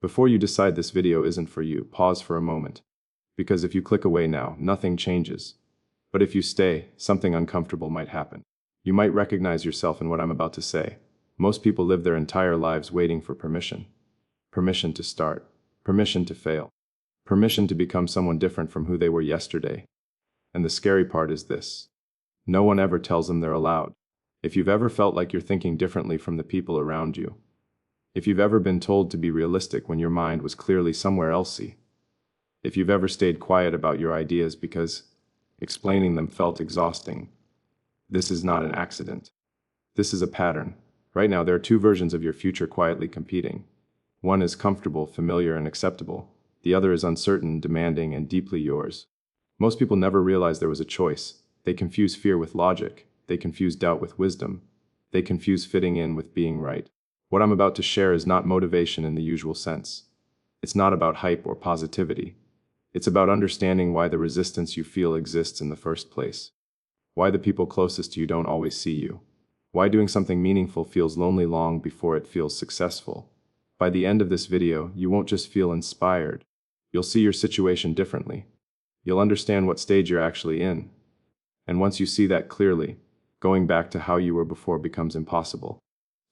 Before you decide this video isn't for you, pause for a moment. Because if you click away now, nothing changes. But if you stay, something uncomfortable might happen. You might recognize yourself in what I'm about to say. Most people live their entire lives waiting for permission. Permission to start. Permission to fail. Permission to become someone different from who they were yesterday. And the scary part is this. No one ever tells them they're allowed. If you've ever felt like you're thinking differently from the people around you, if you've ever been told to be realistic when your mind was clearly somewhere else, if you've ever stayed quiet about your ideas because explaining them felt exhausting, this is not an accident. This is a pattern. Right now, there are two versions of your future quietly competing. One is comfortable, familiar, and acceptable. The other is uncertain, demanding, and deeply yours. Most people never realize there was a choice. They confuse fear with logic. They confuse doubt with wisdom. They confuse fitting in with being right. What I'm about to share is not motivation in the usual sense. It's not about hype or positivity. It's about understanding why the resistance you feel exists in the first place. Why the people closest to you don't always see you. Why doing something meaningful feels lonely long before it feels successful. By the end of this video, you won't just feel inspired. You'll see your situation differently. You'll understand what stage you're actually in. And once you see that clearly, going back to how you were before becomes impossible.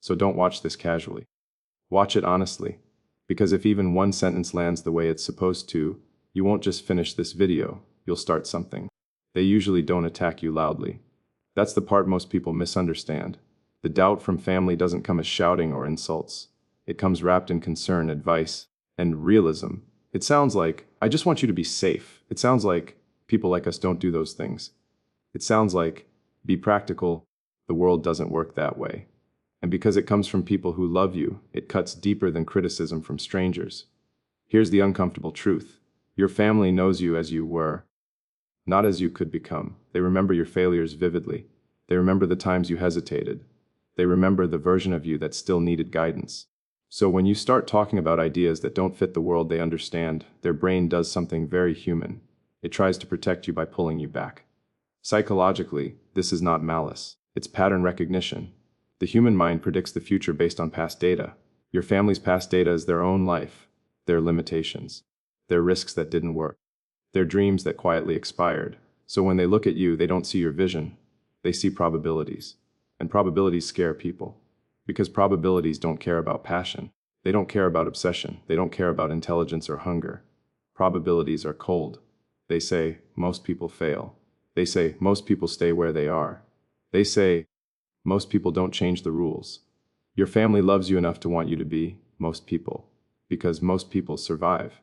So don't watch this casually. Watch it honestly. Because if even one sentence lands the way it's supposed to, you won't just finish this video, you'll start something. They usually don't attack you loudly. That's the part most people misunderstand. The doubt from family doesn't come as shouting or insults. It comes wrapped in concern, advice, and realism. It sounds like, I just want you to be safe. It sounds like, people like us don't do those things. It sounds like, be practical. The world doesn't work that way. And because it comes from people who love you, it cuts deeper than criticism from strangers. Here's the uncomfortable truth. Your family knows you as you were, not as you could become. They remember your failures vividly. They remember the times you hesitated. They remember the version of you that still needed guidance. So when you start talking about ideas that don't fit the world they understand, their brain does something very human. It tries to protect you by pulling you back. Psychologically, this is not malice. It's pattern recognition. The human mind predicts the future based on past data. Your family's past data is their own life, their limitations, their risks that didn't work, their dreams that quietly expired. So when they look at you, they don't see your vision. They see probabilities. And probabilities scare people. Because probabilities don't care about passion. They don't care about obsession. They don't care about intelligence or hunger. Probabilities are cold. They say, most people fail. They say, most people stay where they are. They say, most people don't change the rules. Your family loves you enough to want you to be most people, because most people survive.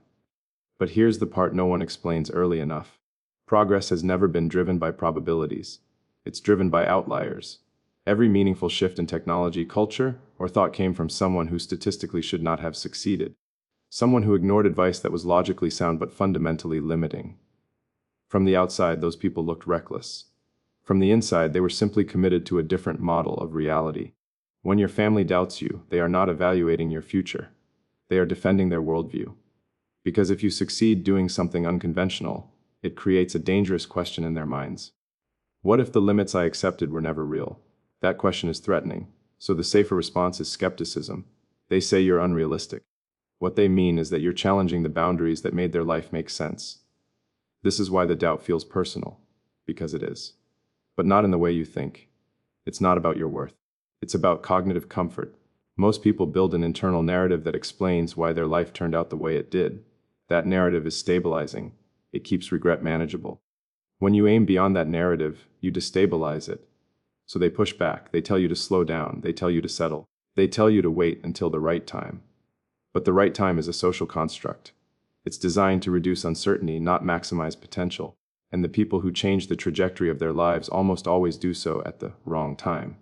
But here's the part no one explains early enough. Progress has never been driven by probabilities. It's driven by outliers. Every meaningful shift in technology, culture, or thought came from someone who statistically should not have succeeded. Someone who ignored advice that was logically sound but fundamentally limiting. From the outside, those people looked reckless. From the inside, they were simply committed to a different model of reality. When your family doubts you, they are not evaluating your future. They are defending their worldview. Because if you succeed doing something unconventional, it creates a dangerous question in their minds. What if the limits I accepted were never real? That question is threatening, so the safer response is skepticism. They say you're unrealistic. What they mean is that you're challenging the boundaries that made their life make sense. This is why the doubt feels personal, because it is. But not in the way you think. It's not about your worth. It's about cognitive comfort. Most people build an internal narrative that explains why their life turned out the way it did. That narrative is stabilizing. It keeps regret manageable. When you aim beyond that narrative, you destabilize it. So they push back. They tell you to slow down. They tell you to settle. They tell you to wait until the right time. But the right time is a social construct. It's designed to reduce uncertainty, not maximize potential. And the people who change the trajectory of their lives almost always do so at the wrong time.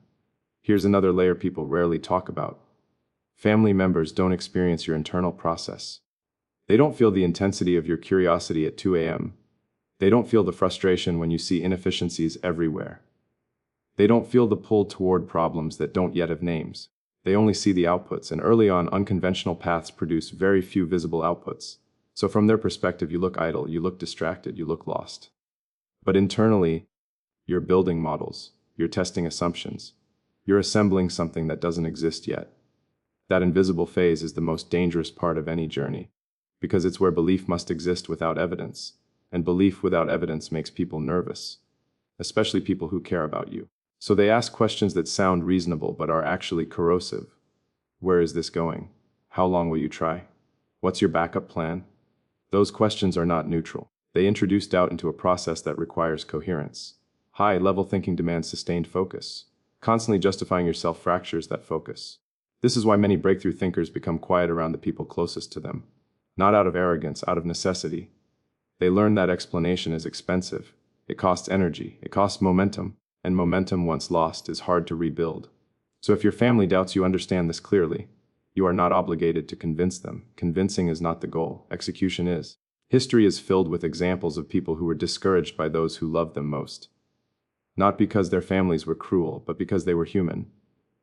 Here's another layer people rarely talk about. Family members don't experience your internal process. They don't feel the intensity of your curiosity at 2 a.m. They don't feel the frustration when you see inefficiencies everywhere. They don't feel the pull toward problems that don't yet have names. They only see the outputs, and early on, unconventional paths produce very few visible outputs. So from their perspective, you look idle, you look distracted, you look lost. But internally, you're building models, you're testing assumptions, you're assembling something that doesn't exist yet. That invisible phase is the most dangerous part of any journey, because it's where belief must exist without evidence, and belief without evidence makes people nervous, especially people who care about you. So they ask questions that sound reasonable but are actually corrosive. Where is this going? How long will you try? What's your backup plan? Those questions are not neutral. They introduce doubt into a process that requires coherence. High-level thinking demands sustained focus. Constantly justifying yourself fractures that focus. This is why many breakthrough thinkers become quiet around the people closest to them. Not out of arrogance, out of necessity. They learn that explanation is expensive. It costs energy, it costs momentum, and momentum once lost is hard to rebuild. So if your family doubts you, understand this clearly. You are not obligated to convince them. Convincing is not the goal, execution is. History is filled with examples of people who were discouraged by those who loved them most. Not because their families were cruel, but because they were human.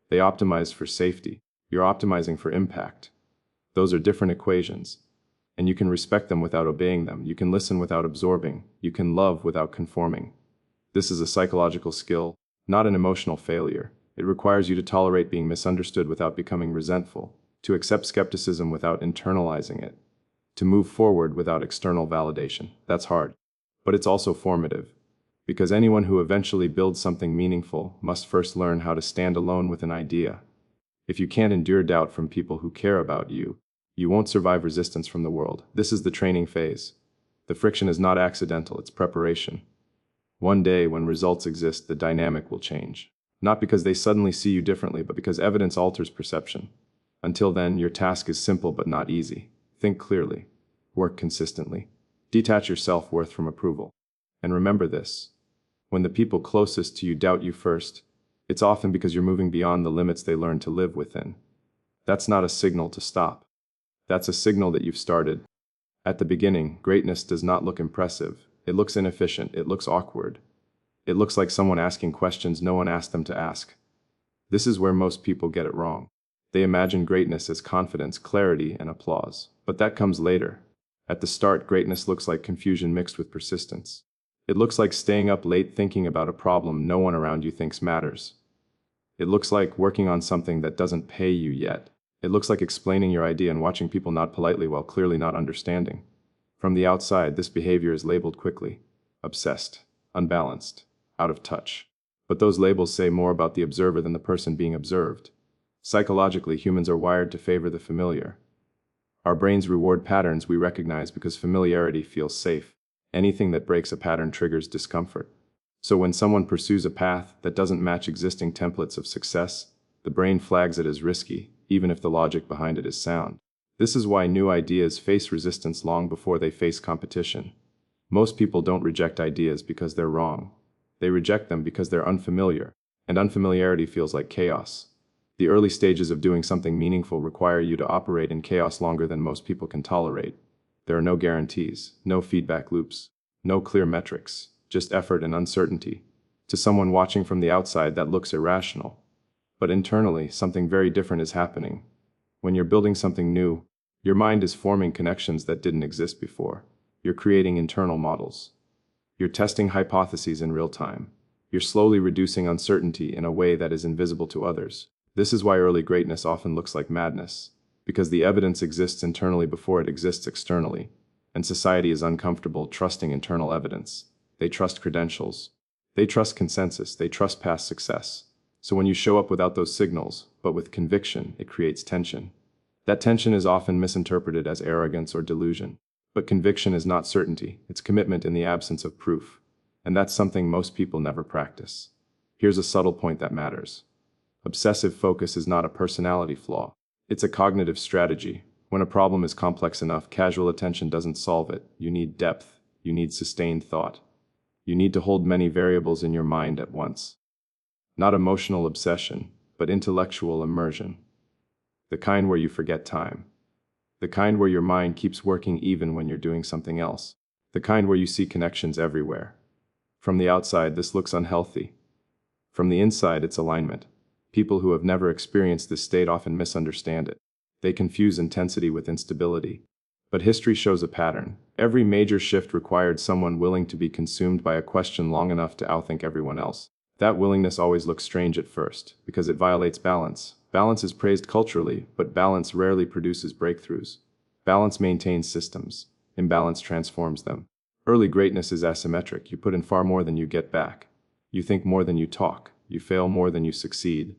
They optimized for safety. You're optimizing for impact. Those are different equations. And you can respect them without obeying them. You can listen without absorbing. You can love without conforming. This is a psychological skill, not an emotional failure. It requires you to tolerate being misunderstood without becoming resentful, to accept skepticism without internalizing it, to move forward without external validation. That's hard. But it's also formative. Because anyone who eventually builds something meaningful must first learn how to stand alone with an idea. If you can't endure doubt from people who care about you, you won't survive resistance from the world. This is the training phase. The friction is not accidental, it's preparation. One day, when results exist, the dynamic will change. Not because they suddenly see you differently, but because evidence alters perception. Until then, your task is simple but not easy. Think clearly. Work consistently. Detach your self-worth from approval. And remember this. When the people closest to you doubt you first, it's often because you're moving beyond the limits they learned to live within. That's not a signal to stop. That's a signal that you've started. At the beginning, greatness does not look impressive. It looks inefficient. It looks awkward. It looks like someone asking questions no one asked them to ask. This is where most people get it wrong. They imagine greatness as confidence, clarity, and applause. But that comes later. At the start, greatness looks like confusion mixed with persistence. It looks like staying up late thinking about a problem no one around you thinks matters. It looks like working on something that doesn't pay you yet. It looks like explaining your idea and watching people nod politely while clearly not understanding. From the outside, this behavior is labeled quickly. Obsessed, unbalanced, out of touch. But those labels say more about the observer than the person being observed. Psychologically, humans are wired to favor the familiar. Our brains reward patterns we recognize because familiarity feels safe. Anything that breaks a pattern triggers discomfort. So when someone pursues a path that doesn't match existing templates of success, the brain flags it as risky, even if the logic behind it is sound. This is why new ideas face resistance long before they face competition. Most people don't reject ideas because they're wrong. They reject them because they're unfamiliar, and unfamiliarity feels like chaos. The early stages of doing something meaningful require you to operate in chaos longer than most people can tolerate. There are no guarantees, no feedback loops, no clear metrics, just effort and uncertainty. To someone watching from the outside, that looks irrational. But internally, something very different is happening. When you're building something new, your mind is forming connections that didn't exist before. You're creating internal models. You're testing hypotheses in real time. You're slowly reducing uncertainty in a way that is invisible to others. This is why early greatness often looks like madness, because the evidence exists internally before it exists externally, and society is uncomfortable trusting internal evidence. They trust credentials. They trust consensus. They trust past success. So when you show up without those signals, but with conviction, it creates tension. That tension is often misinterpreted as arrogance or delusion. But conviction is not certainty, it's commitment in the absence of proof. And that's something most people never practice. Here's a subtle point that matters. Obsessive focus is not a personality flaw. It's a cognitive strategy. When a problem is complex enough, casual attention doesn't solve it. You need depth. You need sustained thought. You need to hold many variables in your mind at once. Not emotional obsession, but intellectual immersion. The kind where you forget time. The kind where your mind keeps working even when you're doing something else. The kind where you see connections everywhere. From the outside, this looks unhealthy. From the inside, it's alignment. People who have never experienced this state often misunderstand it. They confuse intensity with instability. But history shows a pattern. Every major shift required someone willing to be consumed by a question long enough to outthink everyone else. That willingness always looks strange at first, because it violates balance. Balance is praised culturally, but balance rarely produces breakthroughs. Balance maintains systems. Imbalance transforms them. Early greatness is asymmetric. You put in far more than you get back. You think more than you talk. You fail more than you succeed.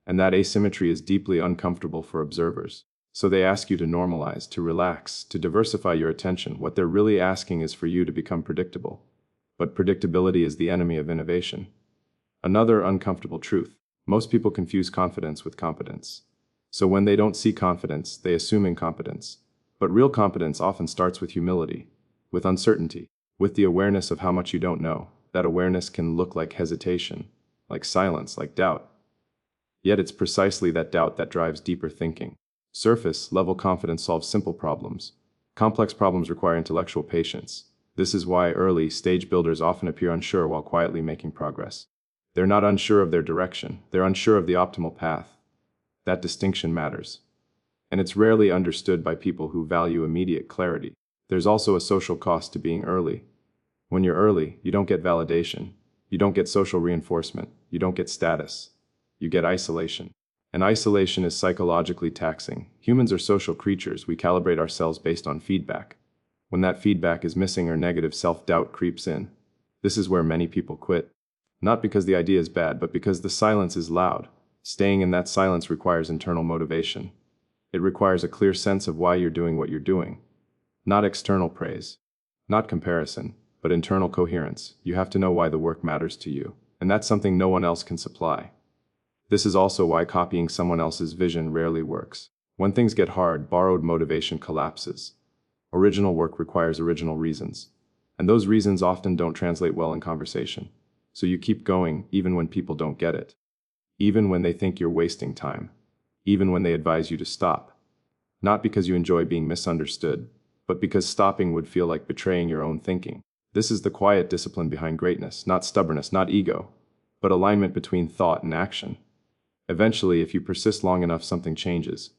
And that asymmetry is deeply uncomfortable for observers. So they ask you to normalize, to relax, to diversify your attention. What they're really asking is for you to become predictable. But predictability is the enemy of innovation. Another uncomfortable truth. Most people confuse confidence with competence. So when they don't see confidence, they assume incompetence. But real competence often starts with humility, with uncertainty, with the awareness of how much you don't know. That awareness can look like hesitation, like silence, like doubt. Yet it's precisely that doubt that drives deeper thinking. Surface-level confidence solves simple problems. Complex problems require intellectual patience. This is why early stage builders often appear unsure while quietly making progress. They're not unsure of their direction, they're unsure of the optimal path. That distinction matters. And it's rarely understood by people who value immediate clarity. There's also a social cost to being early. When you're early, you don't get validation. You don't get social reinforcement. You don't get status. You get isolation. And isolation is psychologically taxing. Humans are social creatures. We calibrate ourselves based on feedback. When that feedback is missing or negative, self-doubt creeps in. This is where many people quit. Not because the idea is bad, but because the silence is loud. Staying in that silence requires internal motivation. It requires a clear sense of why you're doing what you're doing. Not external praise. Not comparison, but internal coherence. You have to know why the work matters to you. And that's something no one else can supply. This is also why copying someone else's vision rarely works. When things get hard, borrowed motivation collapses. Original work requires original reasons. And those reasons often don't translate well in conversation. So you keep going, even when people don't get it. Even when they think you're wasting time. Even when they advise you to stop. Not because you enjoy being misunderstood, but because stopping would feel like betraying your own thinking. This is the quiet discipline behind greatness, not stubbornness, not ego, but alignment between thought and action. Eventually, if you persist long enough, something changes.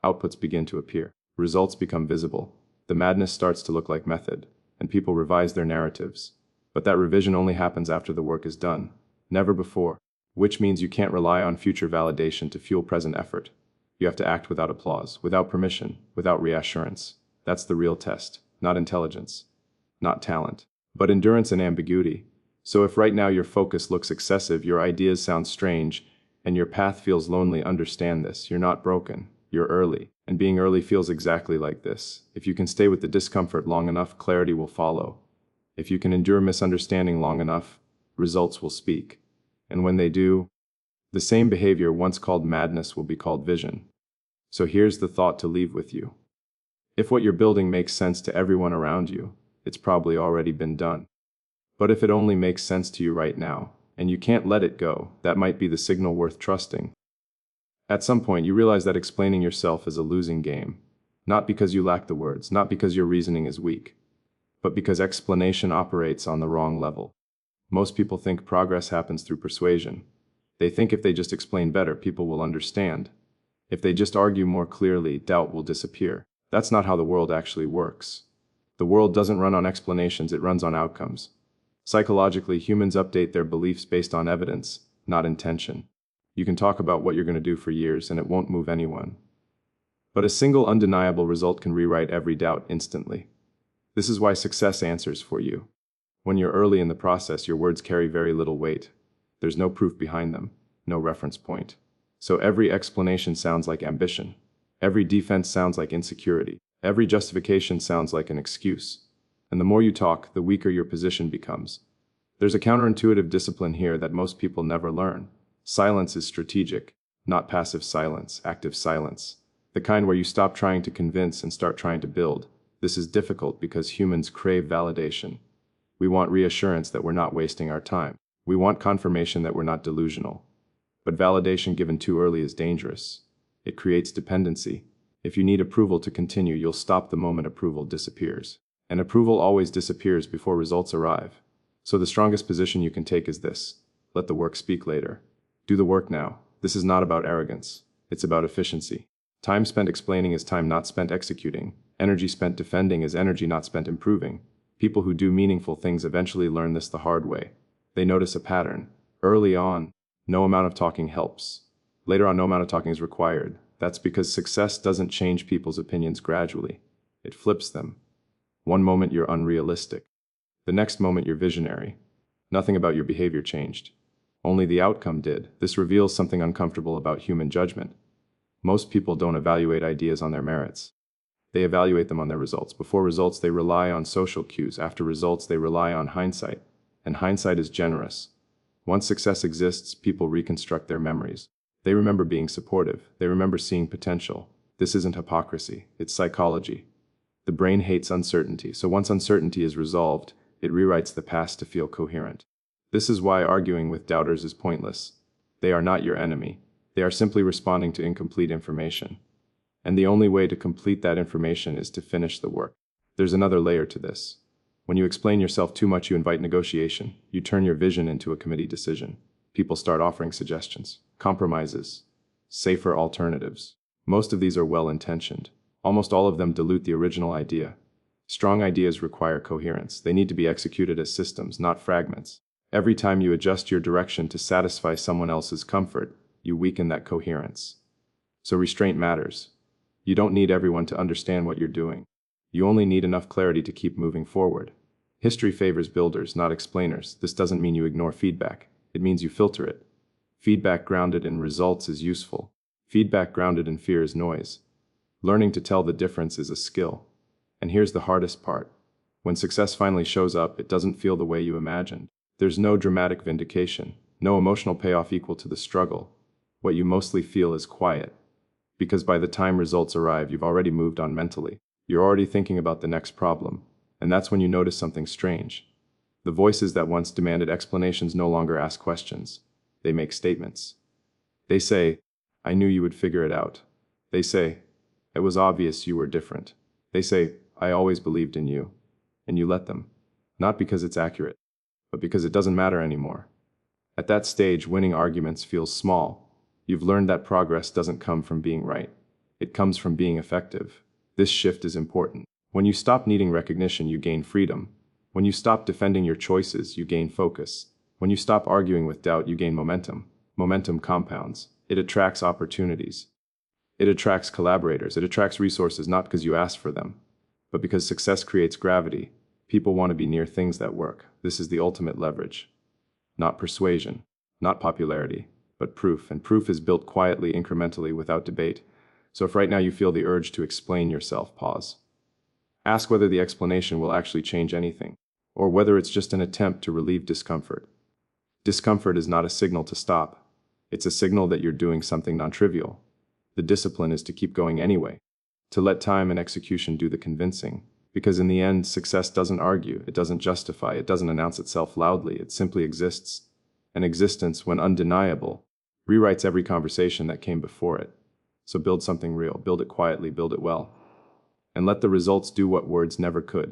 Outputs begin to appear. Results become visible. The madness starts to look like method, and people revise their narratives. But that revision only happens after the work is done, never before, which means you can't rely on future validation to fuel present effort. You have to act without applause, without permission, without reassurance. That's the real test, not intelligence, not talent, but endurance and ambiguity. So if right now your focus looks excessive, your ideas sound strange, and your path feels lonely, understand this. You're not broken. You're early. And being early feels exactly like this. If you can stay with the discomfort long enough, clarity will follow. If you can endure misunderstanding long enough, results will speak. And when they do, the same behavior once called madness will be called vision. So here's the thought to leave with you. If what you're building makes sense to everyone around you, it's probably already been done. But if it only makes sense to you right now, and you can't let it go, that might be the signal worth trusting. At some point, you realize that explaining yourself is a losing game. Not because you lack the words, not because your reasoning is weak, but because explanation operates on the wrong level. Most people think progress happens through persuasion. They think if they just explain better, people will understand. If they just argue more clearly, doubt will disappear. That's not how the world actually works. The world doesn't run on explanations, it runs on outcomes. Psychologically, humans update their beliefs based on evidence, not intention. You can talk about what you're going to do for years and it won't move anyone. But a single undeniable result can rewrite every doubt instantly. This is why success answers for you. When you're early in the process, your words carry very little weight. There's no proof behind them, no reference point. So every explanation sounds like ambition. Every defense sounds like insecurity. Every justification sounds like an excuse. And the more you talk, the weaker your position becomes. There's a counterintuitive discipline here that most people never learn. Silence is strategic, not passive silence, active silence. The kind where you stop trying to convince and start trying to build. This is difficult because humans crave validation. We want reassurance that we're not wasting our time. We want confirmation that we're not delusional. But validation given too early is dangerous. It creates dependency. If you need approval to continue, you'll stop the moment approval disappears. And approval always disappears before results arrive. So the strongest position you can take is this: let the work speak later. Do the work now. This is not about arrogance. It's about efficiency. Time spent explaining is time not spent executing. Energy spent defending is energy not spent improving. People who do meaningful things eventually learn this the hard way. They notice a pattern. Early on, no amount of talking helps. Later on, no amount of talking is required. That's because success doesn't change people's opinions gradually. It flips them. One moment you're unrealistic. The next moment you're visionary. Nothing about your behavior changed. Only the outcome did. This reveals something uncomfortable about human judgment. Most people don't evaluate ideas on their merits. They evaluate them on their results. Before results, they rely on social cues. After results, they rely on hindsight. And hindsight is generous. Once success exists, people reconstruct their memories. They remember being supportive. They remember seeing potential. This isn't hypocrisy. It's psychology. The brain hates uncertainty, so once uncertainty is resolved, it rewrites the past to feel coherent. This is why arguing with doubters is pointless. They are not your enemy. They are simply responding to incomplete information. And the only way to complete that information is to finish the work. There's another layer to this. When you explain yourself too much, you invite negotiation. You turn your vision into a committee decision. People start offering suggestions, compromises, safer alternatives. Most of these are well-intentioned. Almost all of them dilute the original idea. Strong ideas require coherence. They need to be executed as systems, not fragments. Every time you adjust your direction to satisfy someone else's comfort, you weaken that coherence. So restraint matters. You don't need everyone to understand what you're doing. You only need enough clarity to keep moving forward. History favors builders, not explainers. This doesn't mean you ignore feedback. It means you filter it. Feedback grounded in results is useful. Feedback grounded in fear is noise. Learning to tell the difference is a skill. And here's the hardest part. When success finally shows up, it doesn't feel the way you imagined. There's no dramatic vindication, no emotional payoff equal to the struggle. What you mostly feel is quiet. Because by the time results arrive, you've already moved on mentally. You're already thinking about the next problem. And that's when you notice something strange. The voices that once demanded explanations no longer ask questions. They make statements. They say, "I knew you would figure it out." They say, "It was obvious you were different." They say, "I always believed in you." And you let them. Not because it's accurate, but because it doesn't matter anymore. At that stage, winning arguments feels small. You've learned that progress doesn't come from being right. It comes from being effective. This shift is important. When you stop needing recognition, you gain freedom. When you stop defending your choices, you gain focus. When you stop arguing with doubt, you gain momentum. Momentum compounds. It attracts opportunities. It attracts collaborators. It attracts resources not because you asked for them, but because success creates gravity. People want to be near things that work. This is the ultimate leverage. Not persuasion, not popularity, but proof. And proof is built quietly, incrementally, without debate. So if right now you feel the urge to explain yourself, pause. Ask whether the explanation will actually change anything, or whether it's just an attempt to relieve discomfort. Discomfort is not a signal to stop. It's a signal that you're doing something non-trivial. The discipline is to keep going anyway, to let time and execution do the convincing. Because in the end, success doesn't argue, it doesn't justify, it doesn't announce itself loudly, it simply exists. And existence, when undeniable, rewrites every conversation that came before it. So build something real, build it quietly, build it well. And let the results do what words never could.